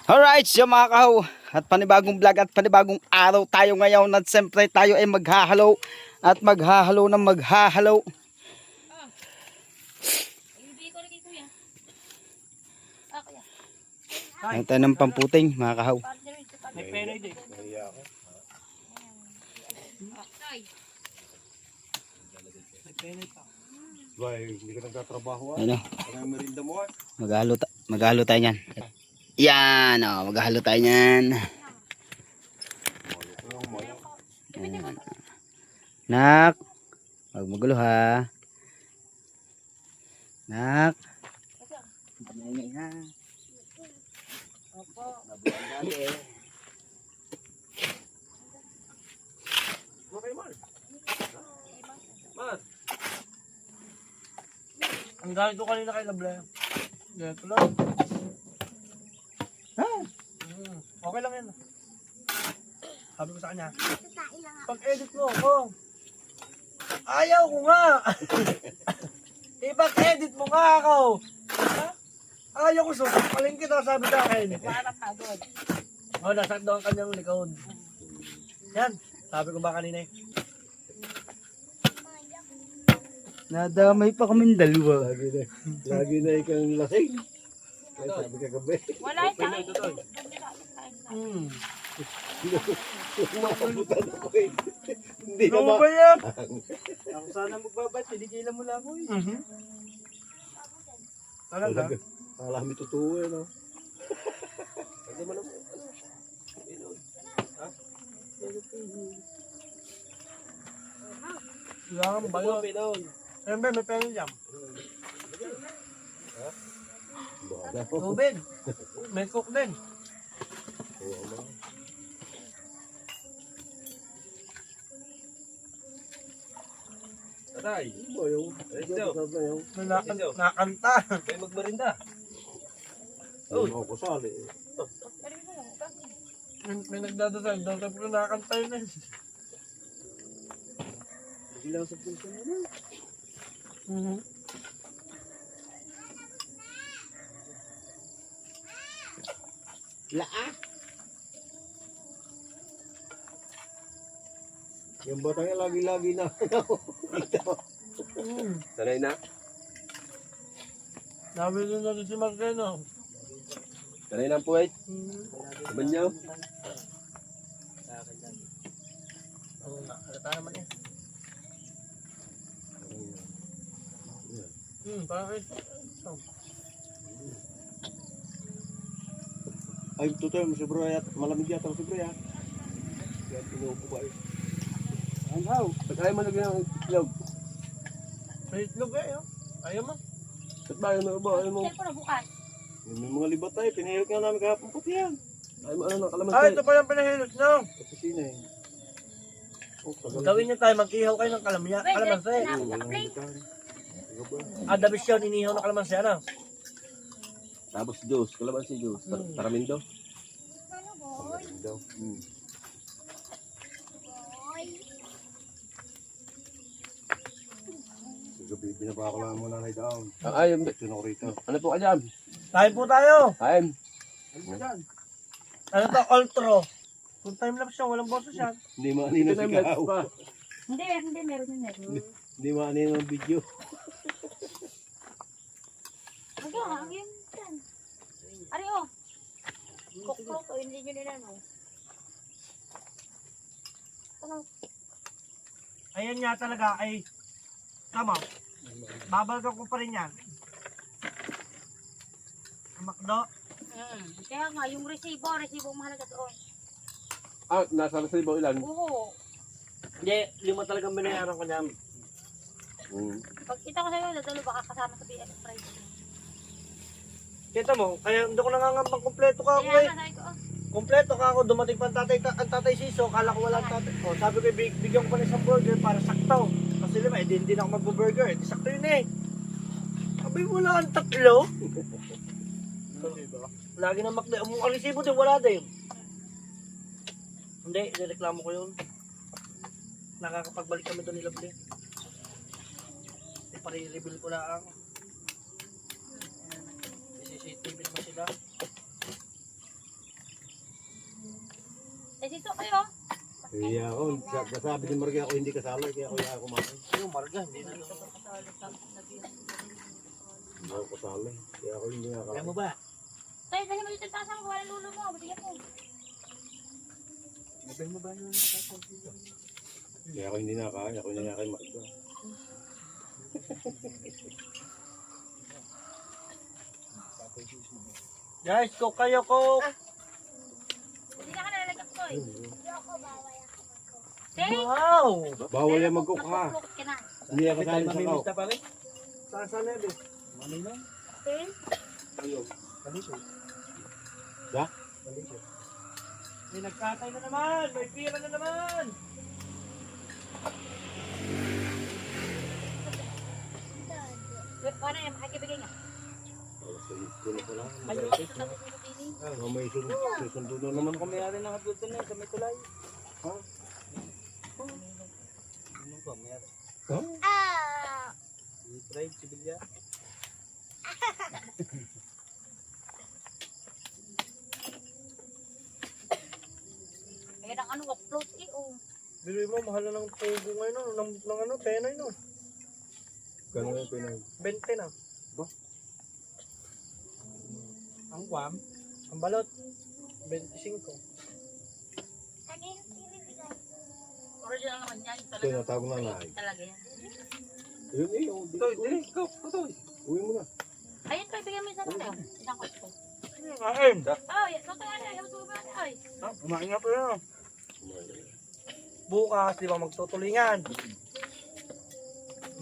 Alright, so mga kahaw, at panibagong vlog at panibagong araw tayo ngayon at siyempre tayo ay maghahalo at maghahalo ng maghahalo. Ang tayo ng pamputing mga kahaw. May penoy din. May penoy pa. Bay, hindi ka nagtatrabaho Ano? Ang merinda mo Maghahalo tayo niyan. Yan, oh, maghahalo tayo niyan. Ayan. Nak, huwag magulo ha. Nak. Panaingay ha. Opo. Okay, Mar. Mar. Ang gamit ko kanina kay Labla. Ganito lang. Ha? Okay lang yan. Sabi ko sa kanya, pag-edit mo ako. Ayaw ko nga. Ipag-edit mo nga ako. Ha? Ayaw ko paling kita sabi sa akin. Oh, nasa doon ang kanyang likod. Yan. Sabi ko ba kanina eh. Nadamay pa kaming dalawa. Lagi na ikang lasing. Ay, sabi ka gabi. Wala tayo. Makabutan ako eh. Hindi Ano naman. ba yan? Ako sana magbabat, hindi kailan mo lang ako eh. Talaga? Alam mo totoo eh, no? Hindi mo naman. Kailangan ba yun? Siyempre, may pera dyan. Tubig. May cook din. Aray. Ano yung? Nakanta. May magmerinda. Ay, ako kusali. May nagdadasal. Dapat ko nakanta yun eh. Bilang sa punso mo na. Laa. Yung batang lagi-lagi na. Sanay na? Nabili na rin si Marcelo. Sanay na po eh. Saban niyo? Oo nga. Halata naman eh. Parang ito. Ay, tutoy mo si bro at malamig yata mo si bro yan. Kaya pinupo ba eh. Anhaw. Pagkaya mo lagyan ng itlog. May itlog eh. Oh. Ayaw mo. Ba't ba yun ba? Ayaw mo. Siyempre na bukas. May mga libat tayo. Pinahilot nga namin kahapon puti yan. Ayaw mo ano ng kalamansi. Ah, ito pa yung pinahilot nyo. Kapusina eh. Oh, tagal. Gawin nyo tayo, mag-ihaw kayo ng kalamansi. Adabis yun, inihaw ng kalamansi. Ano? Tapos juice. Kalamansi juice. Taramindo. Ano, boy? Daw. Boy. Gabi, binaba ko lang muna na down. Ay, Sino ko rito? ano po ka dyan? Kain po tayo. Kain. Ano to? Ultro. Full time lapse yan, walang boses yan. Hindi maanin ang sigaw. Hindi, meron. Hindi maanin ang video. Ang yun. Ari, oh. Kukro to, hindi nyo nila, no? Ayan nga talaga ay tama. Babalikan ko pa rin yan. Ang makdo. Kaya nga, yung resibo mahalaga doon. Ah, nasa resibo ilan? Oo. Hindi, 5 talagang binayaran ko niya. Pag kita ko sa'yo, dadalo baka kasama sa BS price. Kita mo, kaya hindi ko nangangambang kompleto ka ako Kaya eh. nga sabi ko, oh. Kompleto ka ako, dumating pa ang tatay Siso, kala ko wala ang tatay. Oh, sabi ko, bigyan ko pa ng isang burger para sakto. Kasi lima, hindi ako mag-burger, sakto yun eh. Sabi, wala ang tatlo. Lagi na makdo. Ang resibo din, wala din. Hindi, nireklamo ko yun. Nakakapagbalik kami doon nila Bli. Pare-reveal ko lang. CCTV naman sila. kayo. Kaya ako, sabi ni Marga ako hindi kasali, kaya ako yung kumain. Yung marga, hindi na. Hindi ako kasali, kaya ako hindi nakakain. Kaya mo ba? Tayo, dali mo dito taas mo. Wala lulo mo. Bigyan mo. Mabay mo ba yun? Kaya ako hindi nakakain, ako hindi nakakain Marga. Guys, cook kayo, cook! Hindi na ka nalalagyan ko eh. Say, Wow! Bawal yan magkukha. makukulukot ka na. Hindi ako kasali sa kao. Mamimista pa rin? Saan sa lebe? Manila? Okay? Kalisyo. Da? Kalisyo. May nagkatay na naman! May pira na naman! Paano yan? Makikibigay niya. Sulo ko lang. Ayun, May susundo na naman kami. Mayari ng hagod na sa may tulay. Ha? Ano ba? Mayari. Ha? Fried sibilya. Ayan ang ano, upload eh. Oh. Bili mo, mahal na ng tubo ngayon, no? ng ano, tenay, no? Gano'n yung pinag... 20 na. Ba? Ang kwam, ang balot, 25. Original naman yan. Ito yung natawag na naay. Talaga yan. Yun eh, yung... Ikaw, Uwi mo na. Ayun, kaya bigyan mo yung sarap tayo. Isang ko. Kain! Oh, yan. Ito yan. Ayaw ito ba? Ay. Kumain nga pa yun. Bukas, di ba, magtutulingan.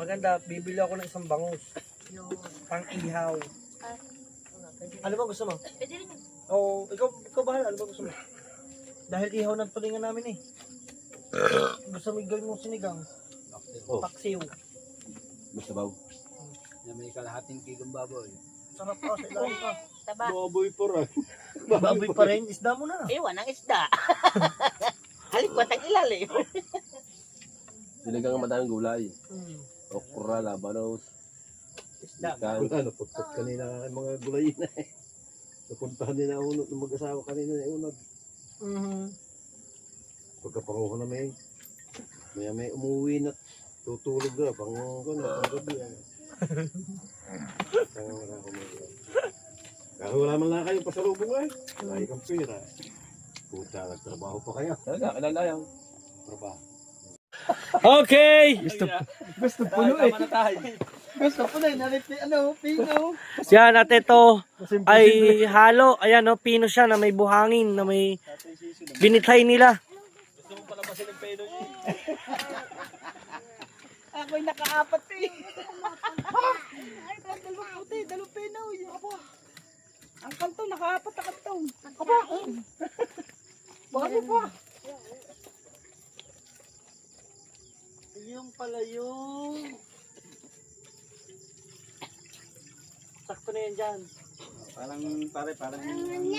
Maganda, bibili ako ng isang bangus. Yun. Pang ihaw. Ano ba gusto mo? Pwede rin yun. Oo, ikaw bahala. Ano ba gusto mo? Dahil ihaw ng tulingan namin eh. Gusto mo gawin mong sinigang? Oh. Paksiw. Basta baw. Na may kalahating kilong baboy. Sarap ka sa ilalim ka. Taba. Baboy pa rin. Baboy pa rin, isda mo na. Ewan ang isda. Halikwat ang ilalim. Sinigang ang madaming gulay. Hmm. Okra, labanos, Isda. ikan. Wala, naputpot kanina ang mga gulay na eh. Napuntahan din na unod ng mag-asawa kanina na unod. Mhm. Pagkapanguha na may umuwi na tutulog na pang gabi. Kaya wala man lang kayong pasalubong ay. Wala kang pera. Puta, nagtrabaho pa kayo. Talaga, kailangan. Trabaho. Okay! Gusto puno eh. Gusto puno eh. Naripi, ano, pino. Yan at ito ay halo. Ayan o, pino siya na may buhangin, na may binitay nila. Gusto mo pala kasi nagpeno niya. Ako'y nakaapat eh. Ay, dalawang puti, dalawang pino. Aba. Ang kanto, nakaapat na kanto. Aba. Bago pa. Yung pala yung... Sakto na yan dyan. Parang, parang...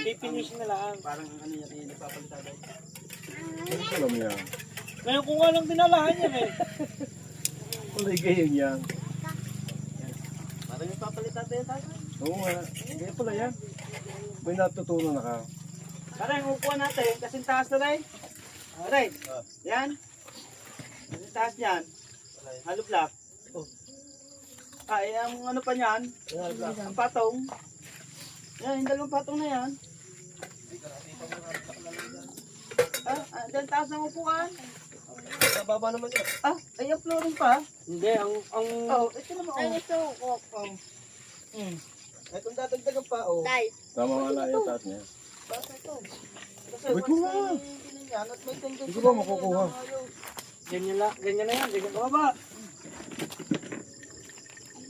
Pipinish na lang. Parang ano yan, yung nagpapalitada. Alam niya. Ngayon kung nga lang dinalahan yan eh. Kulay gayon yan. Parang nagpapalitada yan tayo. Oo nga. Kaya pala yan. May natutunan na ka. Parang yung upuan natin, kasing taas na rin. Alright. Yan. Kasing taas niyan. Halo block. Oh. Ay, ang ano pa niyan, ang patong. Yan, yung dalawang patong na yan. Dyan taas ng upuan. Nababa naman yun. Ay, ang flooring pa. Hindi, ang... Ito naman. Ay, ito. Itong dadagdagan pa, Tama nga na yung taas niya. Basta ito. Kasi Wait mo nga. yan at may tendency. Hindi ko ba makukuha? Ganyan na yan. Ganyan baba.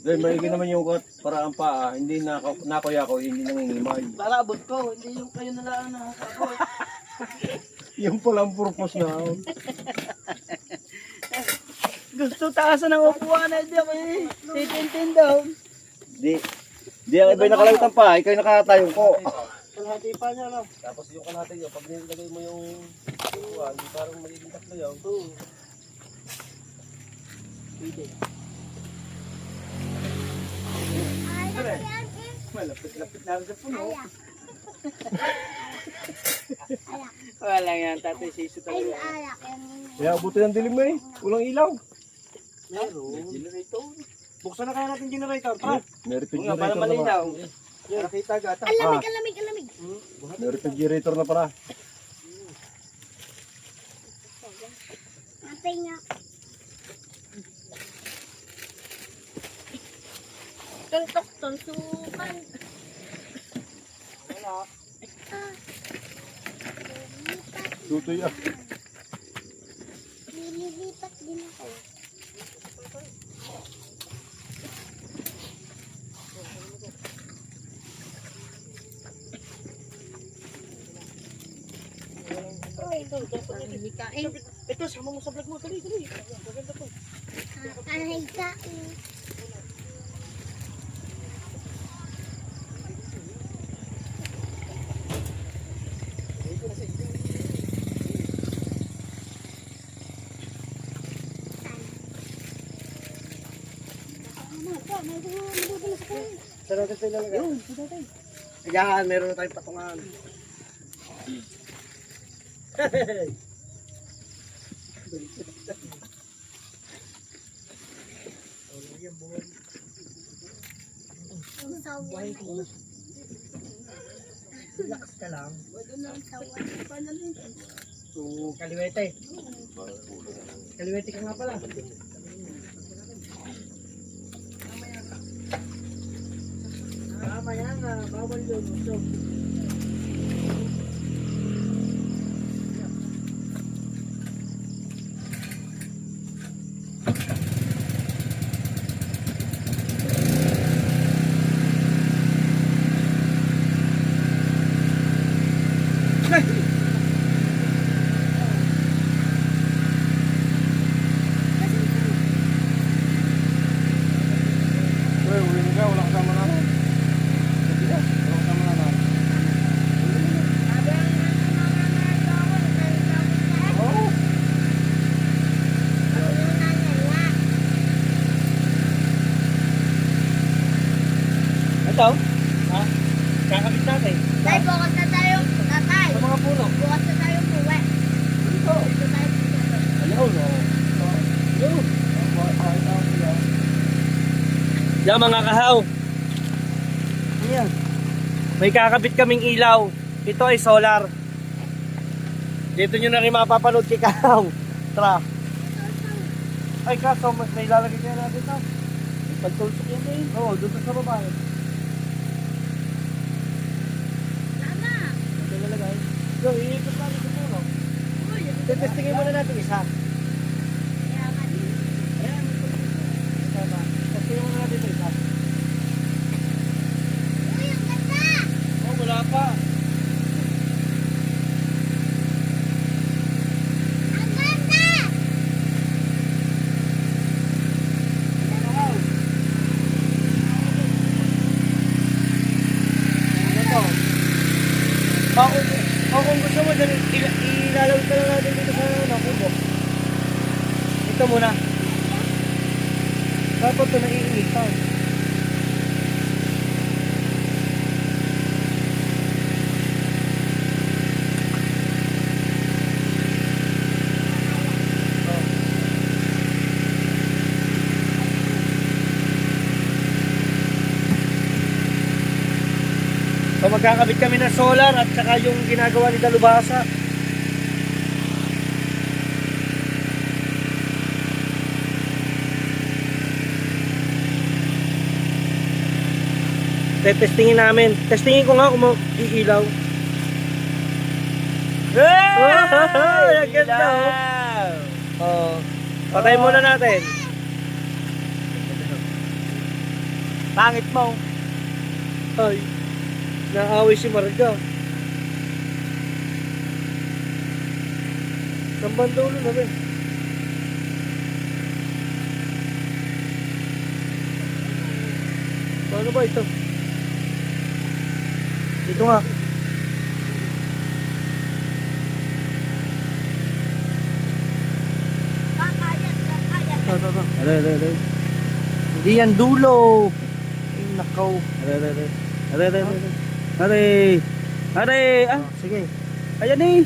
Dahil maigi naman yung kot para ang paa. Hindi nakuya ko, hindi nangingimay. Para abot ko, hindi yung kayo nalaan na abot. Yung palang purpose na. Gusto taasan ng upuan na hindi ako titintin daw. Di ang iba'y nakalagtan pa, ikaw yung nakatayong ko. Kalahati pa niya, no? Tapos yung kalahati nyo, pag nilagay mo yung upuan, parang magiging tatlo yun. Pwede. Malapit-lapit na rin sa puno. Wala yan, tatay Siso Ay, talaga. alak. Kaya abuti ng dilim mo eh. Walang ilaw. Meron. Generator. Buksan na kaya natin generator, tara. May Nga, para refrigerator na pala. malinaw. Nakita gata. Alamig, alamig, alamig. May refrigerator na pala. Atay nga. Tuntok, tuntukan. Tutoy ah. Nililipat din ako. Hikain. Ito, sama mo sa vlog mo. Tuloy, tuloy. Maganda to. Hikain. Saan natin ito ilalagay? Yun, ayan, meron na tayong patungan. Ang sawan na eh. Relax ka lang. Ang sawan. So, kaliwete. Kaliwete ka nga pala. Mamaya nga, bawal yun. So, Uy, uli na ka. Wala kasama na. Wala kasama na. Oo. ito. Ha? Kakabit natin. Tay, bukas na tayo. Tatay. Sa mga puno. Bukas na tayo puwi. Dito tayo puwi. Ayaw, no? Ayaw. Yan mga kahaw. Ayan. May kakabit kaming ilaw. Ito ay solar. Dito nyo na rin mapapanood kay kahaw. Tara. Ay kaso, may lalagay kaya natin ito. Pagtulsok yan eh. Oo, doon sa baba. Tama. Ito nalagay. So, iikot natin sa puno. Testingin muna natin isa. Kaya nga din. Ayan. Tama. Testingin muna natin ito isa. Uy, ang ganda. Oh, wala pa. Ang ganda. Ano to? Kung gusto mo dyan, ilalawin ka lang natin dito sa kubo. Ito muna. Dapat ito naiinitaw. So magkakabit kami ng solar at saka yung ginagawa ni Dalubhasa. Testingin namin. Testingin ko nga kung iilaw. Hey! Ang ganda oh. Oh. Patay muna natin. Pangit mo. Ay. Naaway si Marga. Ang bandulo namin. Paano ba ito? Dito nga. Kakayat, kakayat. Aray. Hindi yan dulo. Ay, nakaw. Aray. Ah, Sige. Ayan eh.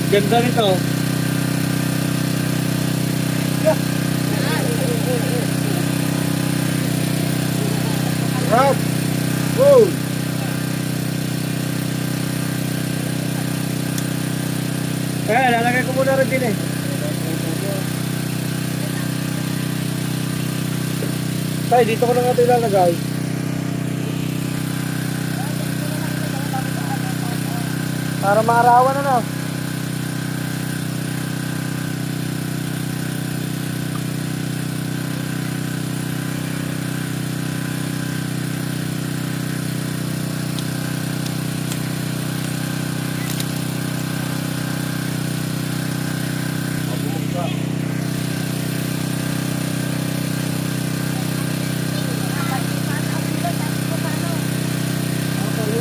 Ganda nito. Rod! Whoa! Kaya, lalagay ko muna rin din eh. Tay, dito ko na nga ito ilalagay. Para maarawan na na.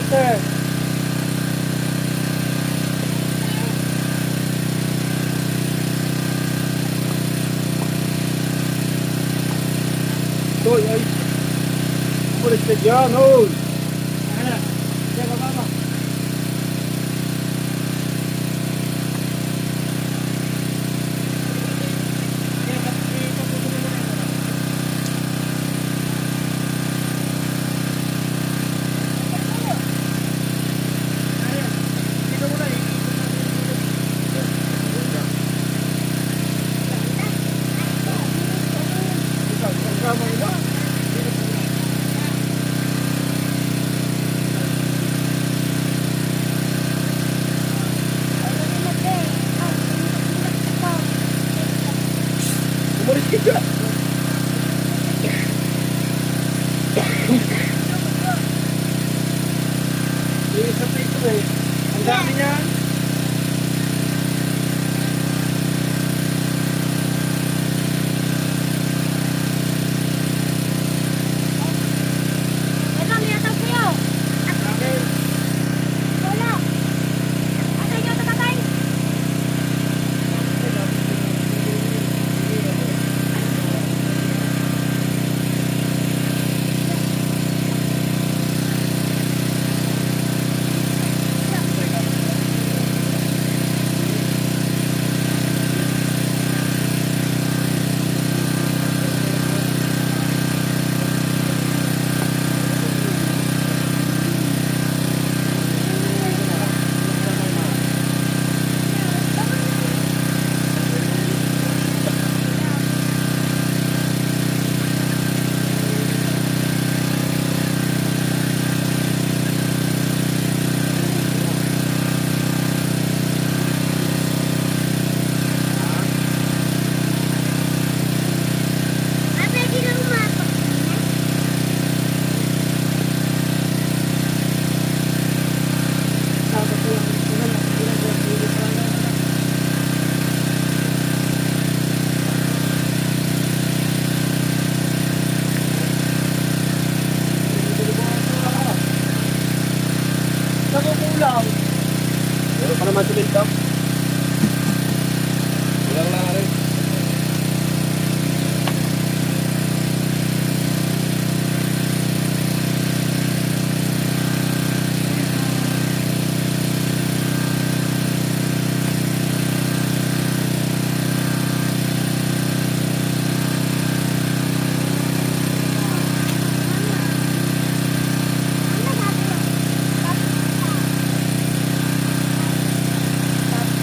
Sir. Toy, ay! Umalis ka dyan, hoy! Ano? Diyan, baba mo. Umalis ka dyan! Yung isa pa ito eh. Ang dami niyan. Ito, may natawag sa'yo. Wala. Atay nyo, tatatay. Atay, di na umapak. Nakukulang. Meron pa naman sulit daw. Kulang lang rin.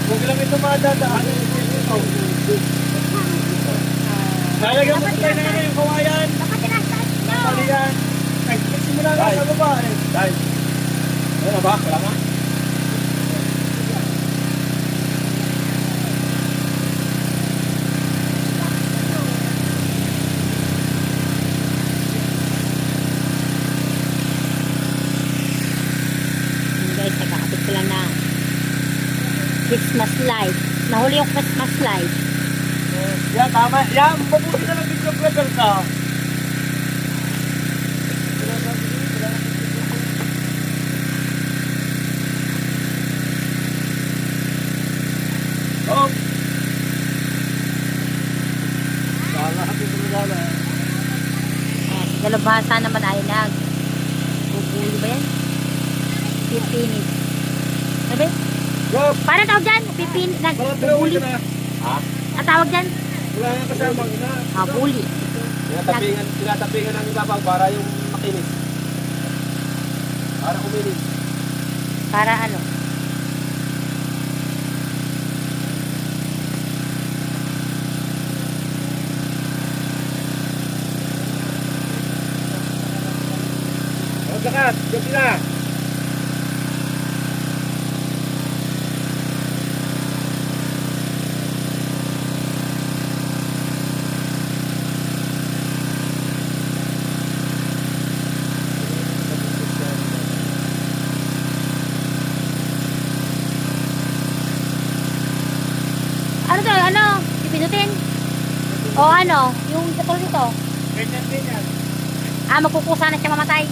Huwag lang ito madadaan. Lalagyan mo tayo na yung kawayan. Baka tinastas nyo. Palian. Ay, simula na sa baba eh. Dahil. Ano ba? Wala nga. Guys, nagkakapit sila na Christmas light. Nahuli yung Christmas light. Yan, tama. Yan, mabuti na lang video vlogger ka. Oh. Dalubhasa naman ay pupulo ba yan? 15 minutes. Sabi? Para tawag dyan? Nagbubuli. Ha? Ang tawag dyan? Wala nga kasamang ina. Bully. Tinatapingan ng ibabaw para yung makinis. Para kuminis. Para ano? O, lakat. Diyan sila. Ano to? Ano? Pipinutin? O ano? Yung katulad nito? Ganyan din yan. Magkukusa na siya mamatay.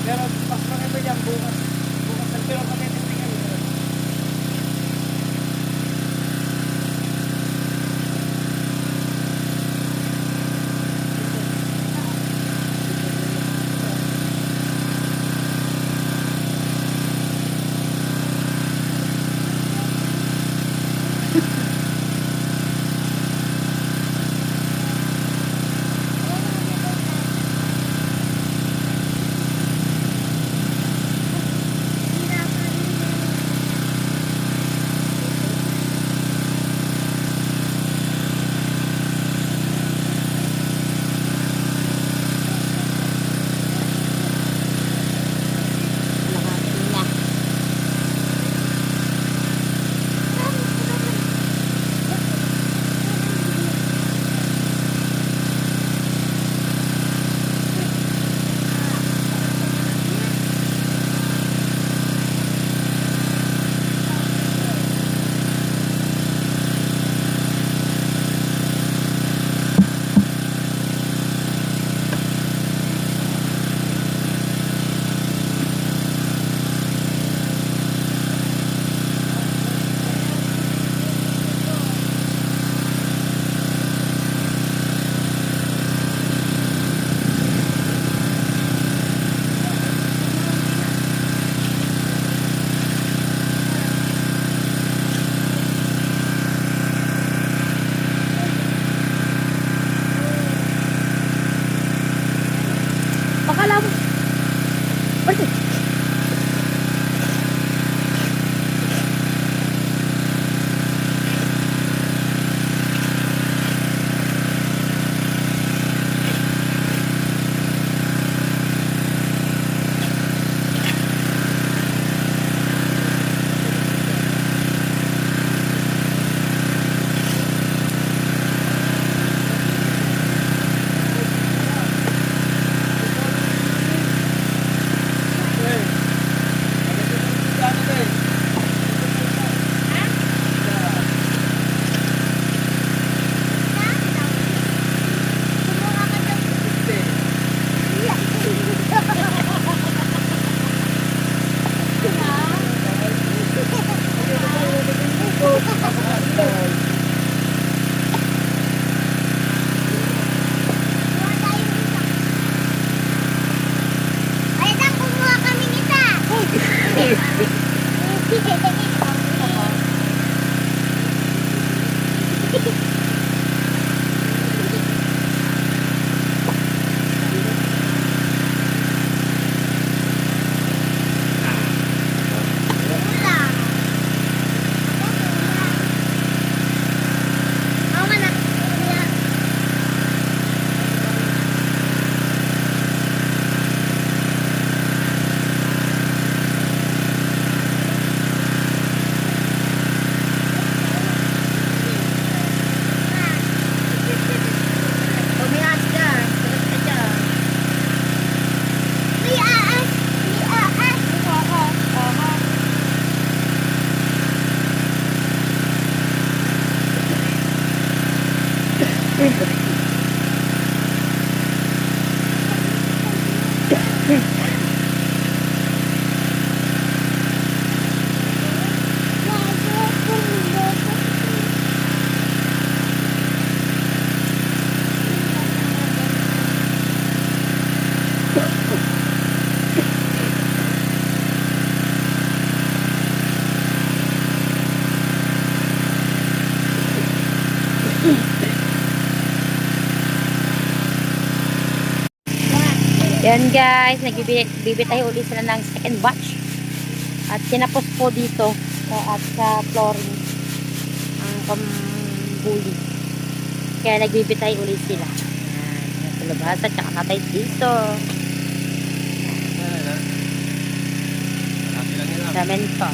Pero mas maganda yan bukas. Bukas pero matititingan. Ayan guys, nagbibitay uli sila ng second batch. At sinapos po dito at sa flooring ang pambuli. Kaya nagbibitay uli sila. Ayan, sa labas at saka natay dito. Semento.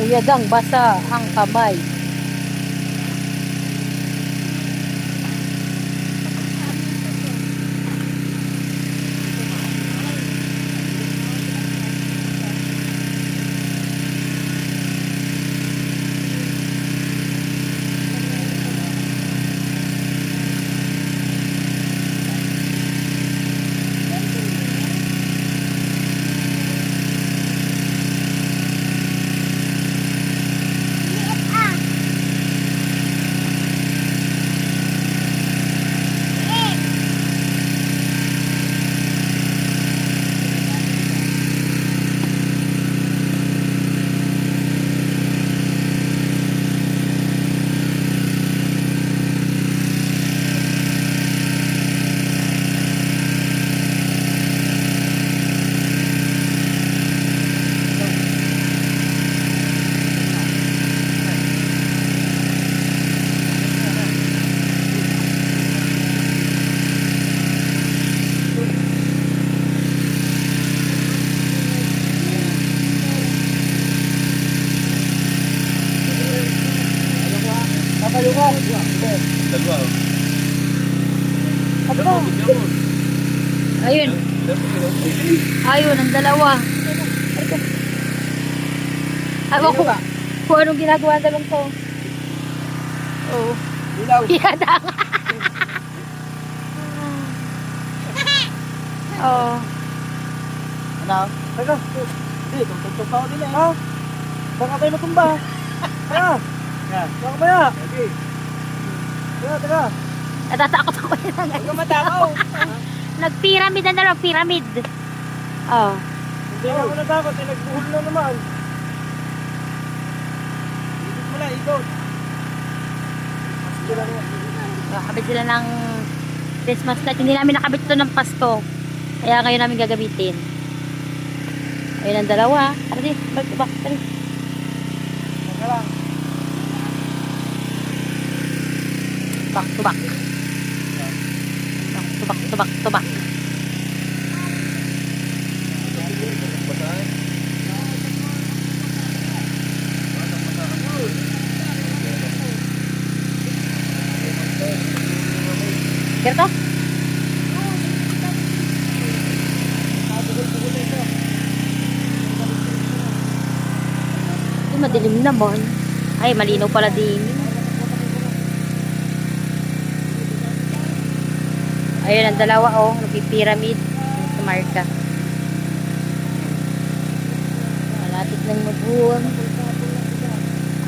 Uyadang basa ang kamay. Dalawa. Aba. Ayun. Ayun, ang dalawa. Ewan ko kung anong ginagawa ng dalawang to. Oo. Ilaw. Yadang. Oo. Ano? Teka. Hindi, tugtog pa ako din eh. Ha? Baka tayo matumba. Teka. Yan. Baka maya. Okay. Teka. Natatakot ako yun. Huwag ka matakaw. Nag-pyramid na dalawa, pyramid. Oh. Hindi ako natakot eh. Nagbuhol na naman. Ikot mo lang, ikot. Nakabit sila ng Christmas light. Hindi namin nakabit ito ng Pasko. Kaya ngayon namin gagamitin. Ayun ang dalawa. Tara, back. Teka lang. Back to back. Back to back. Kerto? Ay, madilim naman. Ay, malinaw pala din. Ayun ang dalawa oh, nagpi-pyramid sa marka. Malapit ng mabuon.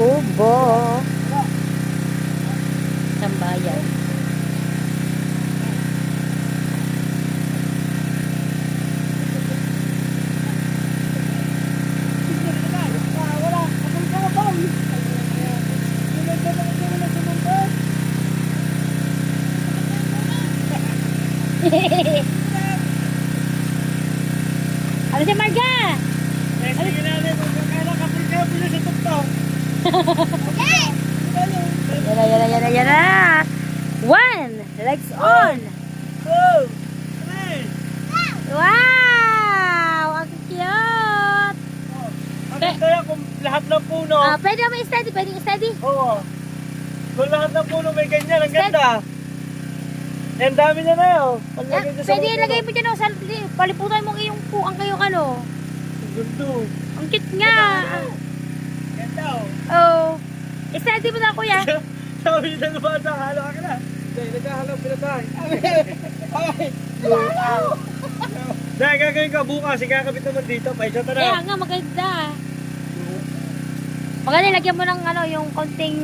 Kubo. Sambayan. Ano si Marga? Sige natin, kung kakala kapil-kapil na sa tuktok. Yan na. One. Legs on. 2, 3. Wow! Ang cute! Ang ganda yan kung lahat ng puno. Pwede naman i-steady. Pwede i-steady. Oo. Kung lahat ng puno may ganyan, ang ganda. Ang dami niya na yun. Paglagay niya sa Pwede mga ilagay mo dyan sa paliputan mo iyong ang kayong ano. gundo. Ang cute nga. Ganda oh. Oh. I-steady mo na kuya. Sabi niya na bata, halo ka na. Hindi, nagkahalo pinatay. Ay! Dahil gagawin ko bukas, ikakabit naman dito. Paisa ta Kaya na. nga, maganda. Maganda, lagyan mo ng ano, yung konting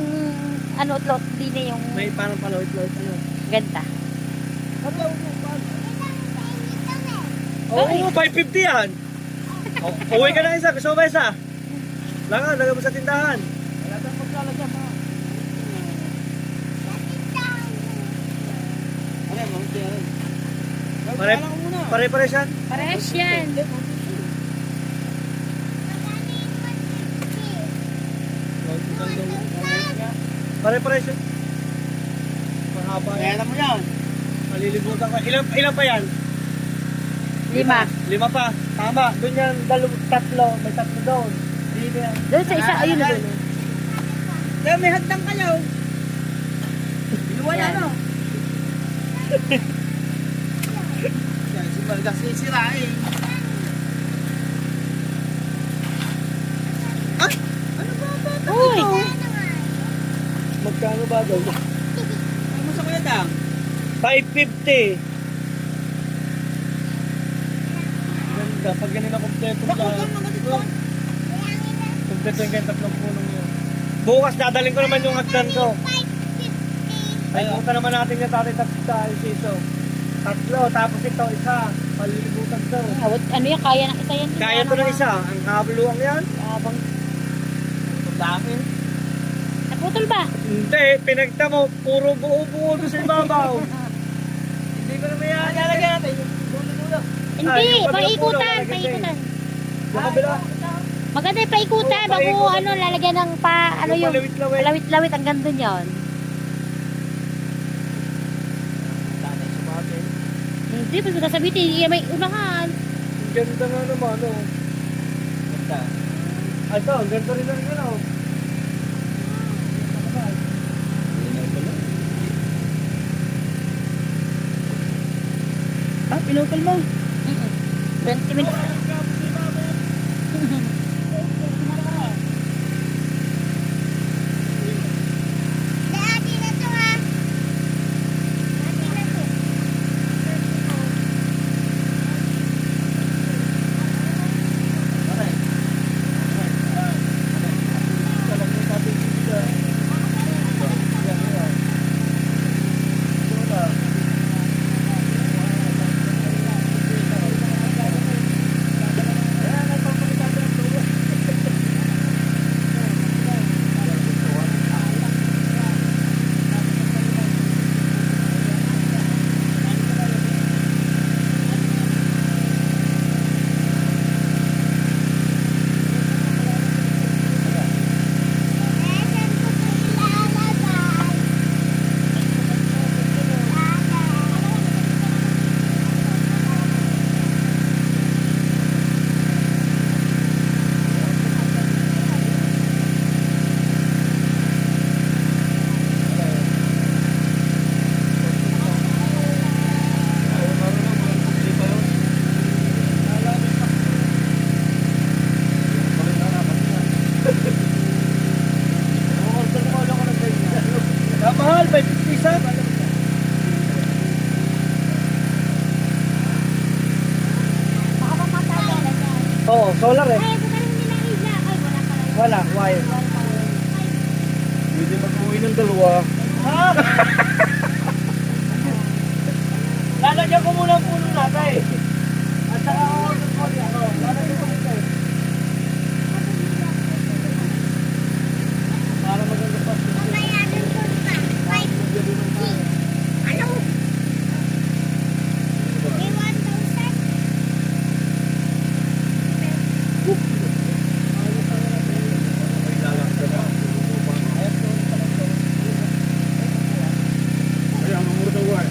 ano, utlot din eh, yung May parang palawit-lawit ano. ganda. Oo, 550 yan. Uwi ka na isa, gusto mo ba isa? Langan, lagay mo sa tindahan. Wala tayong maglalagyan pa. Ano yan, mamit yan. Pare- Wala ko muna. Pare-pares yan. Parehas yan. Pare-pares yan. Mahaba Kaya yan. alam mo yan. Malilibutan ka. Ilan pa yan? 5. 5 pa. Tama. Doon yan, tatlo. May tatlo doon. Hindi na yan. Doon sa isa, ayun na. Kaya may hagdang kayo. Inuwan Yan. ano? Yan, si Margas sisirain. Ah! Ano ba ba? Uy! Magkano ba doon? Ano mo sa kuya dang? 550. Ganda. Pag ganun na kompleto Bako na. lang mga dito. Kompleto yung kayong tatlong punong yun. Bukas dadaling ko naman yung hagdan ko. Ay, punta naman natin yung tatay tayo siso. Tatlo, tapos ito, isa. Malilibutan to. Ano yan, kaya na isa yan. Kaya to ng isa. Ang kabluang yan. Abang. Ang dami. Naputol ba? Hindi, pinagta mo. Puro buo-buo doon sa ibabaw. Hindi ko naman yan. Lalagyan natin yung dulo-dulo. Hindi, yung kabilang paikutan, puno, lalagyan paikutan. Yung kabila. Maganda yung paikutan, Oo, bago paikutan. ano, lalagyan ng ano yung palawit-lawit. palawit-lawit hanggang doon yun. Tanay sumabi. Hindi, basta sasabihin, may unahan. Ang ganda nga naman, oh. Ganda. Ito, ang ganda rin ang ano. Ah, pinutol mo. 20 minutes. Mahal, 550 isa. Baka mamatay yan. Oo, solar eh. Ay, bukan hindi na ila. Ay, wala pala yun. Wala, wire. Pwede mag-uwi ng dalawa. Lalagyan ko muna ang puno natin. At saka ako lalagyan ko muna. Para maganda pa. Ay, ang mura daw ay.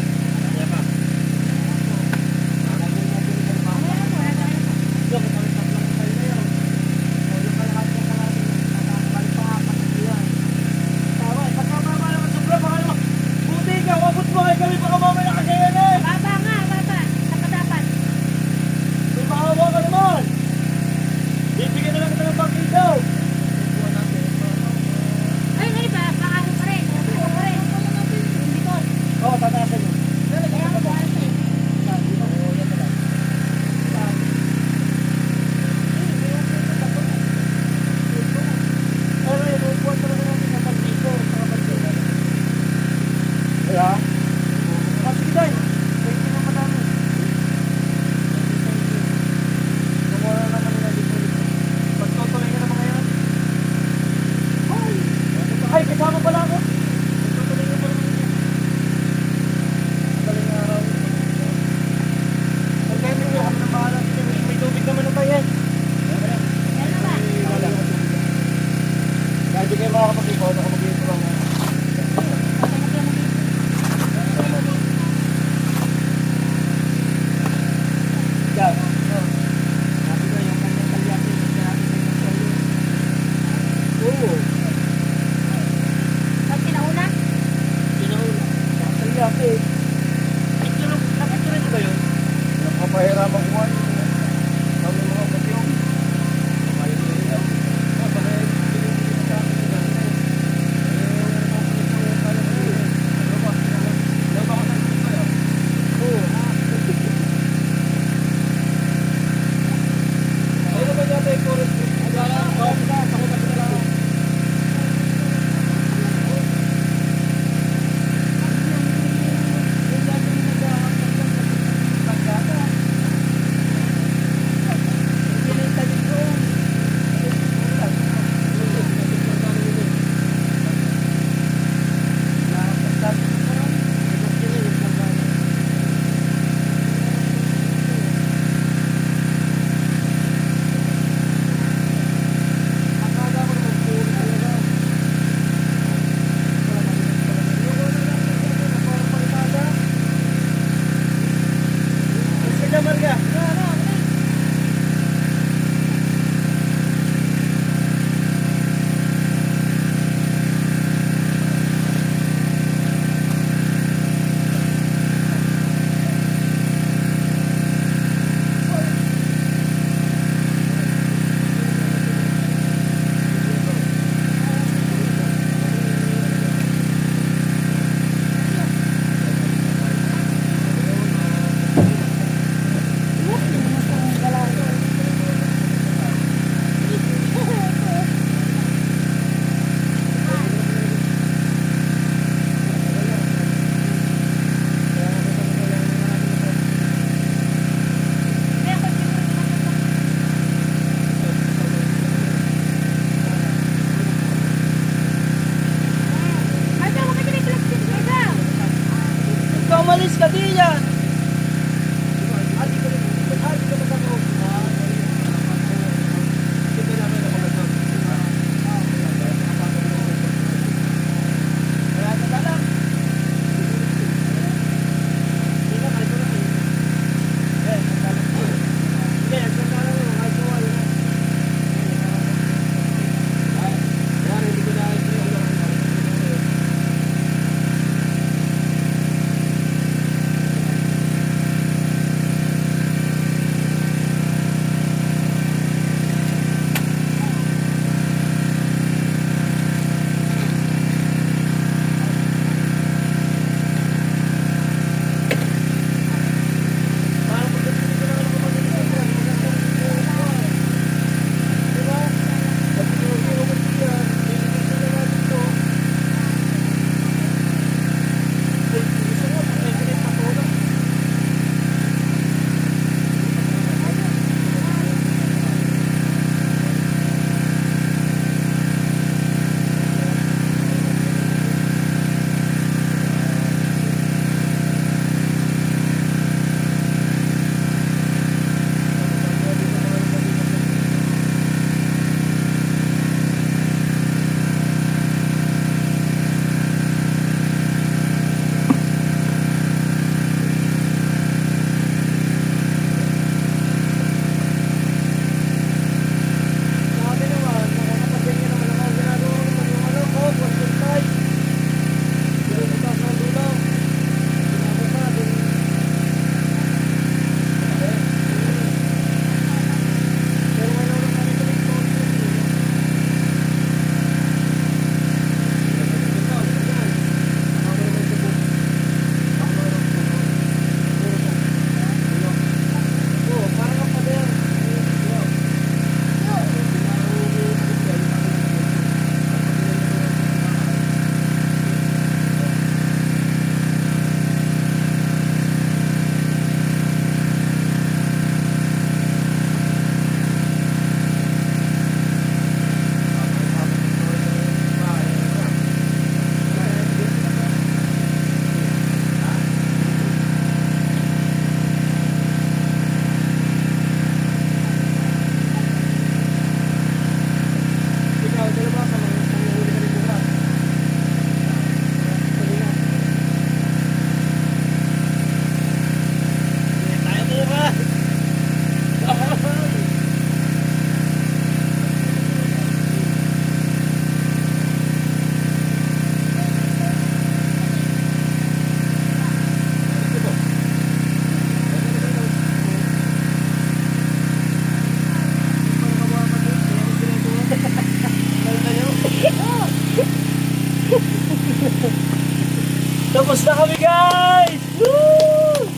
na kami guys! Woo!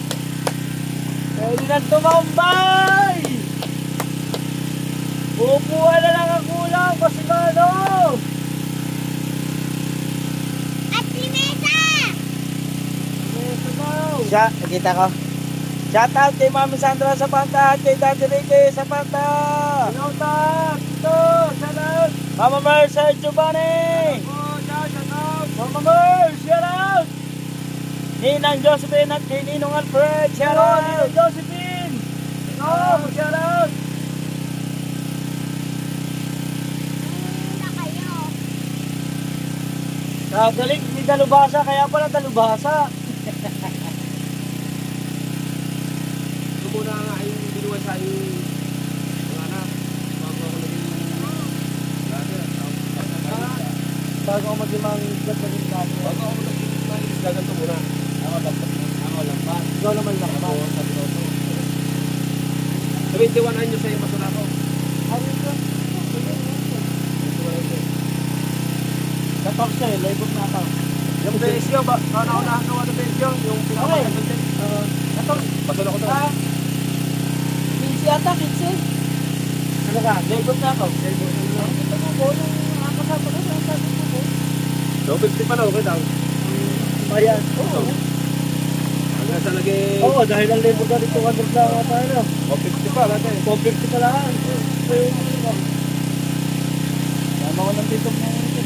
Pwede na tumambay! Upuan na lang ang kulang, Basimano! At si Mesa! Ito daw! Siya, nakita ko. Shout out kay Mami Sandra Zapanta at kay Daddy Ricky Zapanta. Sinautak! Ito! Shoutout! Mama Mer, Sir Giovanni. Shoutout! Mama Mer, shout out. Ninang Josephine at kay Ninong Alfred, shout out. Josephine! Oh, shoutout! Na kayo. Kagaling ni Dalubhasa, kaya pala Dalubhasa. Ito muna nga yung binuwan sa yung mga anak. Bago ako naging Bago ako maglimang isgat maging dati. Bago ako naging gaganto muna. Ako lang pa. Ikaw naman lang ba? 21 anyos sa'yo masuna ko. Ano ito? Tapos siya eh, labot na ako. Yung pensyo, paano ako nakagawa ng pensyo? Yung pinakamasal din. Masuna ko to. Kinsi ata, kinsi. Ano ka? Labot na ako. Ito mo po, yung kasama ko sa sabi mo po. So, 50 pa na, okay daw. Bayan. Oo. Hanggang sa naging... Oo, dahil ang labot na dito kagod na ako tayo. O, 50 pa natin. 450 pa lang. Tama ko ng dito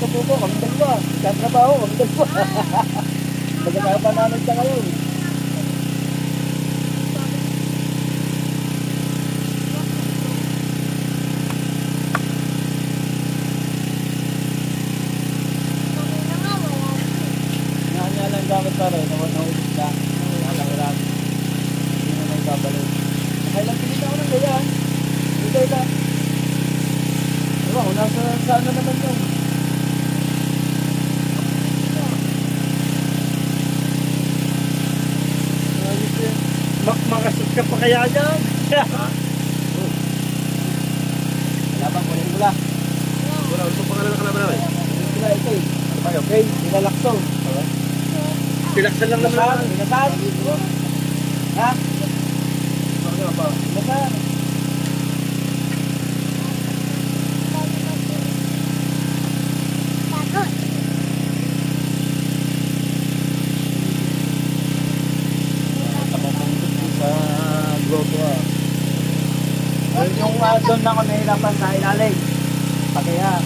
po po, kami dalawa. Katrabaho, kami dalawa. Magkakapa namin sa ngayon. Nga lang gamit pa rin, nahulog ka. Nakakarami. Hindi na may babalik. Nakailang pinita ako ng ganyan. Ito ito. Diba, kung nasa ano naman yun. Makasot ka pa kaya dyan? Wala bang kunin mula? Wala, ito pangalan ng kalaban namin. Wala ito eh. Ano ba yun? Okay, pinalakso. Pilaksan lang naman naman. Pinasan. Ha? Ano pa? Pinasan. Pagod. Sa grotto ah. Yung doon ako nahirapan sa ilalim. Pakaya.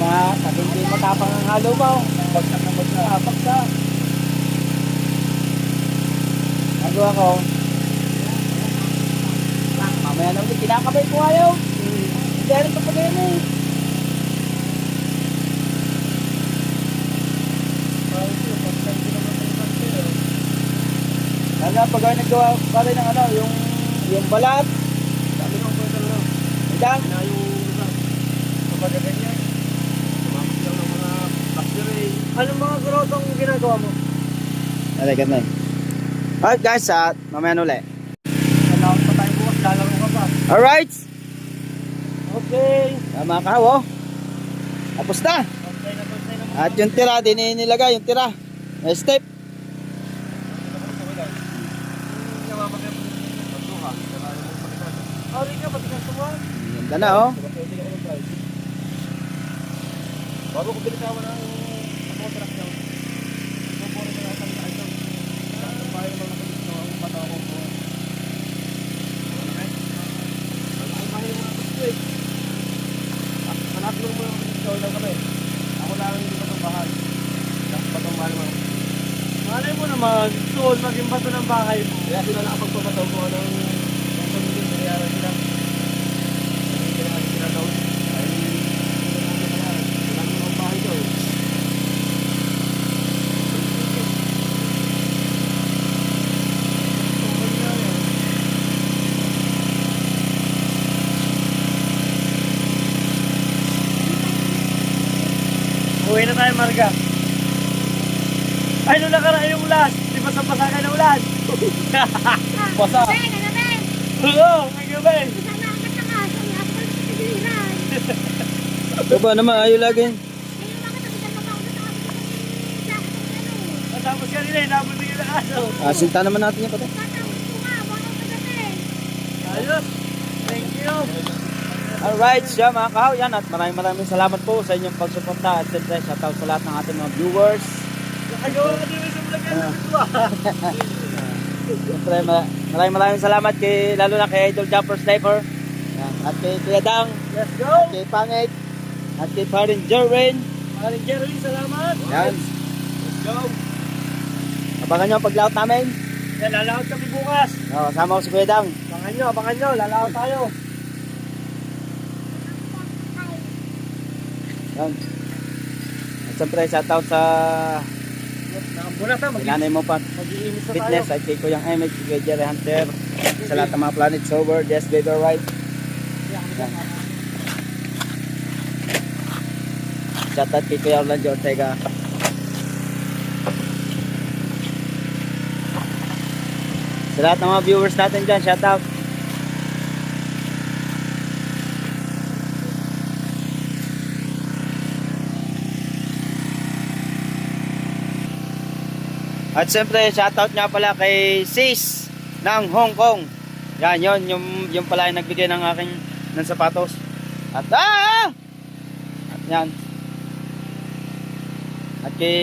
Pag hindi matapang ang halo mo, bagsak na bagsak. Bagsak. Nagawa ko. Mamaya na ulit, kinakabay ko ayaw. Hindi rin ito pa ganyan eh. Lala, pag nagawa pala ng ano, yung balat. Dami nung pwede na. Ilang? Na yung lugar. Kapag ganyan. Tumapos lang ng mga factory. Anong mga grotong ginagawa mo? Alright, ganun. Alright guys, mamaya na ulit. Kailangan pa tayo bukas, lalaro ka pa. Alright. Okay. Tama ka, oh. Tapos na. Okay na naman. At yung tira, din nilagay yung tira. May step. Sorry ka, pati kang tuwan. Ganda na, oh. Bago ko binitawa ng contract niya. Pupuri na natin sa ito. Ang bahay naman ako dito, ang bata ko po. Ang bahay naman ako dito eh. Hanap mo naman ako dito, lang kami. Ako lang hindi pa itong bahay. Batong bahay naman. Malay mo naman, soon maging bato ng bahay mo. Kaya sila nakapagpapataw ko ng pamilya nangyari nila. Hindi nila kasi tinataw. Ay, hindi na namin nangyari. Wala naman ang bahay ko eh. Uwi na tayo, Marga. Ay, nung nakaraan yung last. Di ba sa pasakan ng ulan? Basa. Ben, ano Ben? Oo, may gabi. Sana ang katakasan niya ako sa pagkiliran. Ito ba naman, ayaw lagi. Ayun, bakit ang ganda mo ako sa Tapos kanina, nabibigyan na aso. Sinta naman natin yan, pati. Ayos. Thank you. Alright, siya mga kahaw, yan. At maraming salamat po sa inyong pagsuporta. At siyempre, shoutout sa lahat ng ating mga viewers. Nakagawa ka din sa vlog yan. Siyempre, maraming salamat lalo na kay Idol Jumper Sniper. Yan. At kay Kuya Dang. Let's go. At kay Pangit. At kay Parin Jerwin. Maring Jerry, salamat. Yan. Let's go. Abangan nyo ang paglaot namin. Yan, lalaot kami bukas. Kasama ko si Kuya Dang. Abangan nyo, lalaot tayo. Yan. At siyempre, shoutout sa Nakambuna ta, sinanay mo pa mag-iinis na tayo. fitness at kay Kuyang Image, kay Jerry Hunter, sa lahat ng mga Planet Sober, Yes Baby Right. Yan. Shoutout kay Kuya Orlando Ortega. Sa lahat ng mga viewers natin dyan, shoutout. At siyempre, shoutout nga pala kay Sis ng Hong Kong. Yan, yung pala yung nagbigay ng aking ng sapatos. At At yan. At kay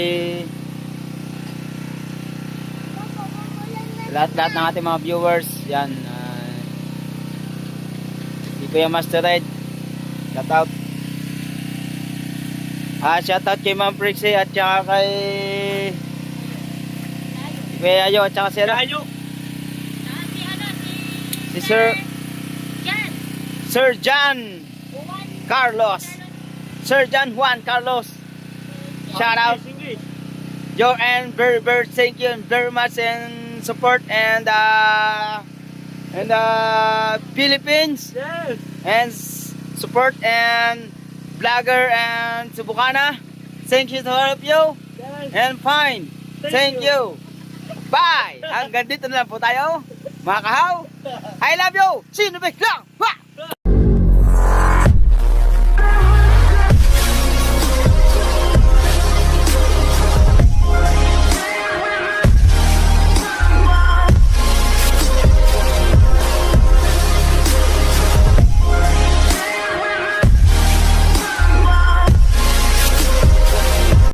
lahat ng ating mga viewers, yan. Si Kuya Master Ride, shoutout. Shoutout kay Ma'am Prixie at saka kay Kuya Ayo at saka si Ayo. si Sir John Carlos. Sir John Juan Carlos. Shout out. Joe and very thank you very much and support and Philippines Yes. and support and vlogger and Subukana. Thank you to all of you Yes. and fine. Thank you. Bye! Hanggang dito na lang po tayo. Mga kahaw, I love you! Sino ba lang?